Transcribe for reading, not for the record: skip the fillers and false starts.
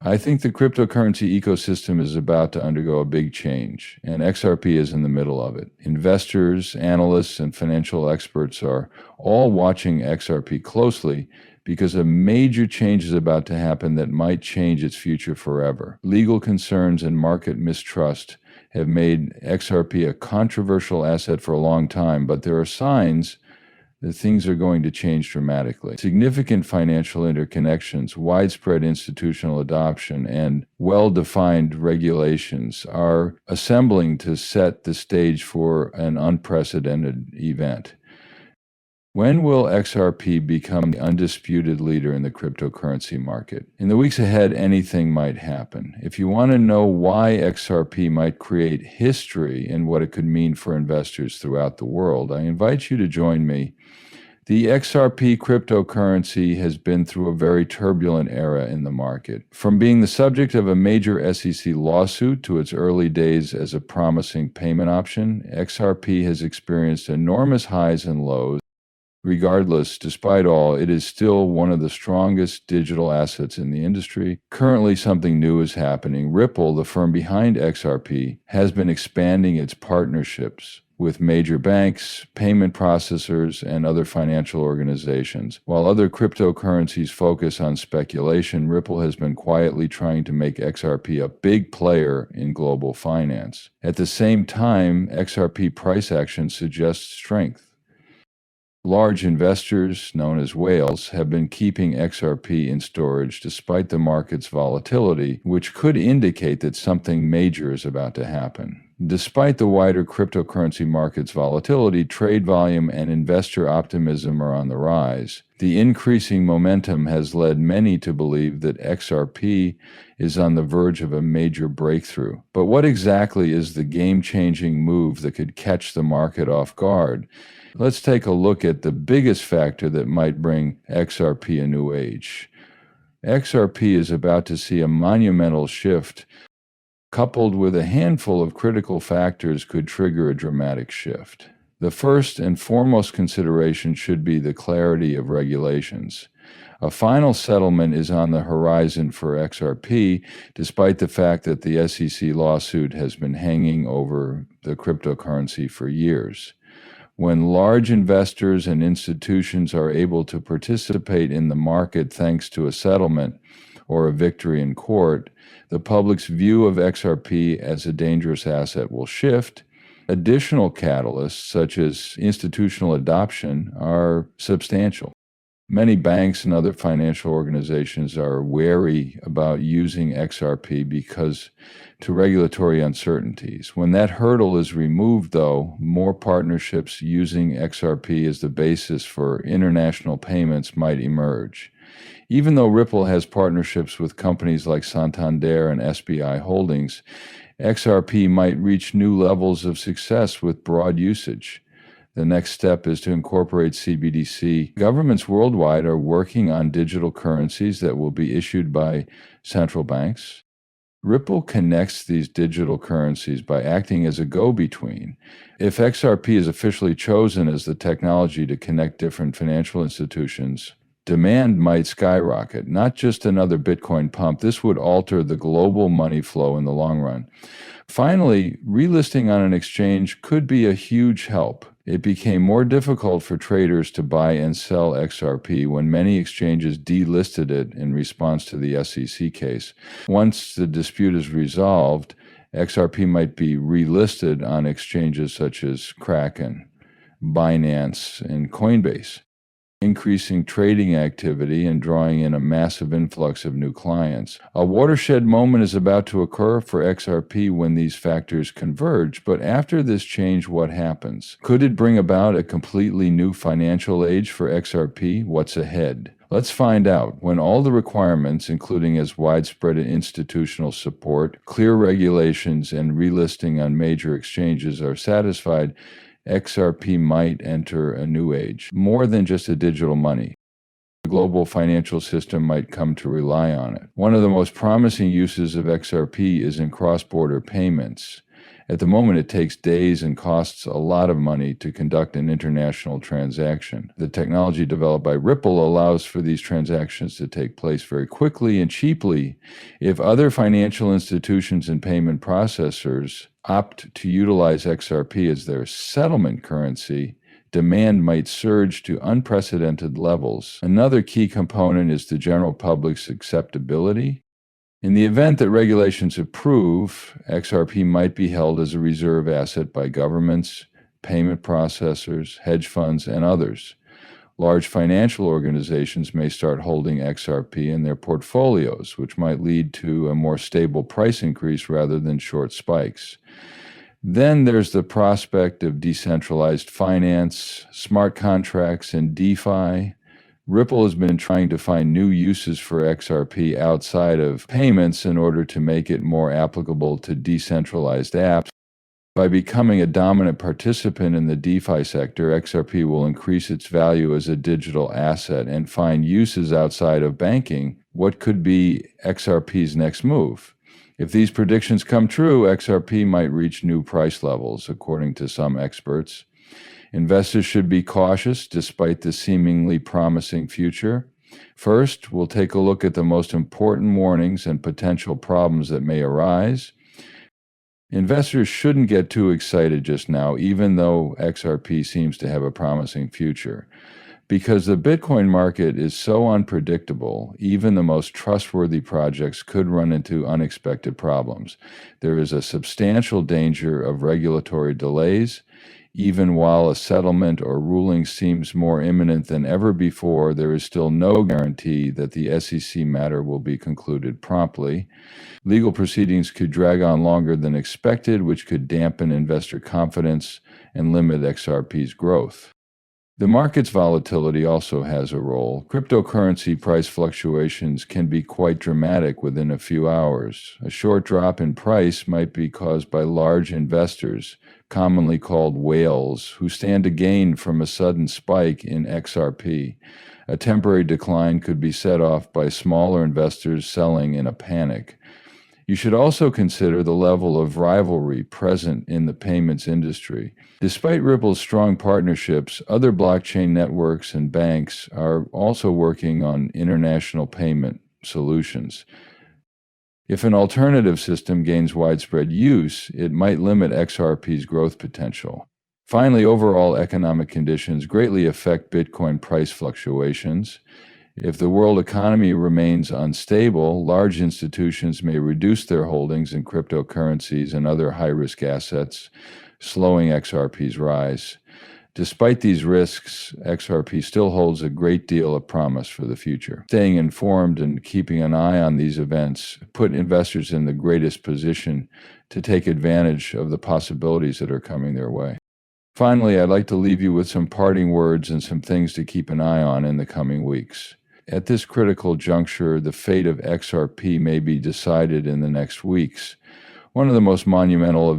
I think the cryptocurrency ecosystem is about to undergo a big change, and XRP is in the middle of it. Investors, analysts, and financial experts are all watching XRP closely because a major change is about to happen that might change its future forever. Legal concerns and market mistrust have made XRP a controversial asset for a long time, but there are signs that things are going to change dramatically. Significant financial interconnections, widespread institutional adoption, and well-defined regulations are assembling to set the stage for an unprecedented event. When will XRP become the undisputed leader in the cryptocurrency market? In the weeks ahead, anything might happen. If you want to know why XRP might create history and what it could mean for investors throughout the world, I invite you to join me. The XRP cryptocurrency has been through a very turbulent era in the market. From being the subject of a major SEC lawsuit to its early days as a promising payment option, XRP has experienced enormous highs and lows. Regardless, despite all, it is still one of the strongest digital assets in the industry. Currently, something new is happening. Ripple, the firm behind XRP, has been expanding its partnerships with major banks, payment processors, and other financial organizations. While other cryptocurrencies focus on speculation, Ripple has been quietly trying to make XRP a big player in global finance. At the same time, XRP price action suggests strength. Large investors, known as whales, have been keeping XRP in storage despite the market's volatility, which could indicate that something major is about to happen. Despite the wider cryptocurrency market's volatility, trade volume and investor optimism are on the rise. The increasing momentum has led many to believe that XRP is on the verge of a major breakthrough. But what exactly is the game-changing move that could catch the market off guard? Let's take a look at the biggest factor that might bring XRP a new age. XRP is about to see a monumental shift, coupled with a handful of critical factors could trigger a dramatic shift. The first and foremost consideration should be the clarity of regulations. A final settlement is on the horizon for XRP, despite the fact that the SEC lawsuit has been hanging over the cryptocurrency for years. When large investors and institutions are able to participate in the market thanks to a settlement or a victory in court, the public's view of XRP as a dangerous asset will shift. Additional catalysts, such as institutional adoption, are substantial. Many banks and other financial organizations are wary about using XRP because to regulatory uncertainties. When that hurdle is removed, though, more partnerships using XRP as the basis for international payments might emerge. Even though Ripple has partnerships with companies like Santander and SBI Holdings, XRP might reach new levels of success with broad usage. The next step is to incorporate CBDC. Governments worldwide are working on digital currencies that will be issued by central banks. Ripple connects these digital currencies by acting as a go-between. If XRP is officially chosen as the technology to connect different financial institutions, demand might skyrocket, not just another Bitcoin pump. This would alter the global money flow in the long run. Finally, relisting on an exchange could be a huge help. It became more difficult for traders to buy and sell XRP when many exchanges delisted it in response to the SEC case. Once the dispute is resolved, XRP might be relisted on exchanges such as Kraken, Binance, and Coinbase, increasing trading activity and drawing in a massive influx of new clients. A watershed moment is about to occur for XRP when these factors converge, but after this change, what happens? Could it bring about a completely new financial age for XRP? What's ahead? Let's find out. When all the requirements, including as widespread institutional support, clear regulations, and relisting on major exchanges are satisfied, XRP might enter a new age, more than just a digital money. The global financial system might come to rely on it. One of the most promising uses of XRP is in cross-border payments. At the moment, it takes days and costs a lot of money to conduct an international transaction. The technology developed by Ripple allows for these transactions to take place very quickly and cheaply. If other financial institutions and payment processors opt to utilize XRP as their settlement currency, demand might surge to unprecedented levels. Another key component is the general public's acceptability. In the event that regulations approve, XRP might be held as a reserve asset by governments, payment processors, hedge funds, and others. Large financial organizations may start holding XRP in their portfolios, which might lead to a more stable price increase rather than short spikes. Then there's the prospect of decentralized finance, smart contracts, and DeFi. Ripple has been trying to find new uses for XRP outside of payments in order to make it more applicable to decentralized apps. By becoming a dominant participant in the DeFi sector, XRP will increase its value as a digital asset and find uses outside of banking. What could be XRP's next move? If these predictions come true, XRP might reach new price levels, according to some experts. Investors should be cautious despite the seemingly promising future. First, we'll take a look at the most important warnings and potential problems that may arise. Investors shouldn't get too excited just now, even though XRP seems to have a promising future. Because the Bitcoin market is so unpredictable, even the most trustworthy projects could run into unexpected problems. There is a substantial danger of regulatory delays. Even while a settlement or ruling seems more imminent than ever before, there is still no guarantee that the SEC matter will be concluded promptly. Legal proceedings could drag on longer than expected, which could dampen investor confidence and limit XRP's growth. The market's volatility also has a role. Cryptocurrency price fluctuations can be quite dramatic within a few hours. A short drop in price might be caused by large investors, commonly called whales, who stand to gain from a sudden spike in XRP. A temporary decline could be set off by smaller investors selling in a panic. You should also consider the level of rivalry present in the payments industry. Despite Ripple's strong partnerships, other blockchain networks and banks are also working on international payment solutions. If an alternative system gains widespread use, it might limit XRP's growth potential. Finally, overall economic conditions greatly affect Bitcoin price fluctuations. If the world economy remains unstable, large institutions may reduce their holdings in cryptocurrencies and other high-risk assets, slowing XRP's rise. Despite these risks, XRP still holds a great deal of promise for the future. Staying informed and keeping an eye on these events put investors in the greatest position to take advantage of the possibilities that are coming their way. Finally, I'd like to leave you with some parting words and some things to keep an eye on in the coming weeks. At this critical juncture, the fate of XRP may be decided in the next weeks. One of the most monumental